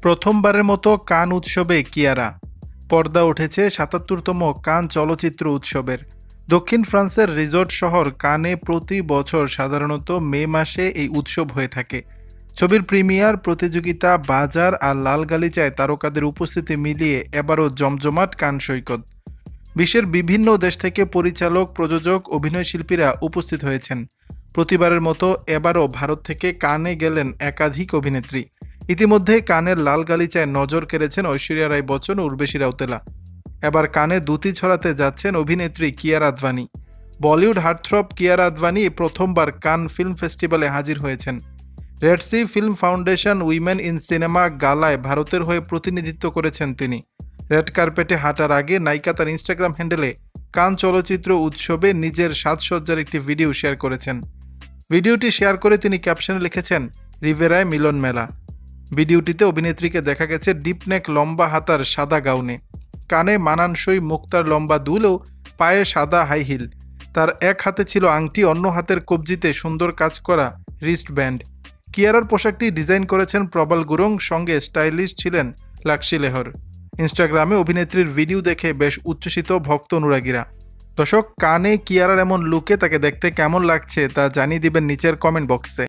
প্রথমবারের মতো কান উৎসবে কিয়ারা। পর্দা উঠেছে ৭৭তম কান চলচ্চিত্র উৎসবের। দক্ষিণ ফ্রান্সের রিসোর্ট শহর কানে প্রতি বছর সাধারণত মে মাসে এই উৎসব হয়ে থাকে। ছবির প্রিমিয়ার, প্রতিযোগিতা, বাজার আর লাল গালিচায় তারকাদের উপস্থিতি মিলিয়ে এবারও জমজমাট কান সৈকত। বিশ্বের বিভিন্ন দেশ থেকে পরিচালক, প্রযোজক, অভিনয়শিল্পীরা উপস্থিত হয়েছেন। প্রতিবারের মতো এবারও ভারত থেকে কানে গেলেন একাধিক অভিনেত্রী। ইতিমধ্যে কানের লাল গালিচায় নজর কেড়েছেন ঐশ্বরিয়া রাই বচ্চন ও উর্বশী রাউতেলা। এবার কানে দ্যুতি ছড়াতে যাচ্ছেন অভিনেত্রী কিয়ারা আদভানি। বলিউড হার্টথ্রব কিয়ারা আদভানি প্রথমবার কান ফিল্ম ফেস্টিভ্যালে হাজির হয়েছেন। Red sea film foundation women in cinema গালায় ভারতের হয়ে প্রতিনিধিত্ব করেছেন তিনি। রেড কার্পেটে হাঁটার আগে নায়িকা তার ইনস্টাগ্রাম হ্যান্ডেলে কান চলচ্চিত্র উৎসবে নিজের সাজসজ্জার একটি ভিডিও শেয়ার করেছেন। ভিডিওটি শেয়ার করে তিনি ক্যাপশনে লিখেছেন, রিভেরায় মিলন মেলা। ভিডিওটিতে অভিনেত্রীকে দেখা গেছে ডিপনেক লম্বা হাতার সাদা গাউনে। কানে মানানসই মুক্তার লম্বা দুল ও পায়ে সাদা হাই হিল। তার এক হাতে ছিল আংটি, অন্য হাতের কবজিতে সুন্দর কাজ করা রিস্ট ব্যান্ড। কিয়ারার পোশাকটি ডিজাইন করেছেন প্রবাল গুরুং, সঙ্গে স্টাইলিশ ছিলেন লাক্সি লেহর। ইনস্টাগ্রামে অভিনেত্রীর ভিডিও দেখে বেশ উচ্ছ্বসিত ভক্ত অনুরাগীরা। দর্শক, কানে কিয়ারার এমন লুকে তাকে দেখতে কেমন লাগছে তা জানিয়ে দিবেন নিচের কমেন্ট বক্সে।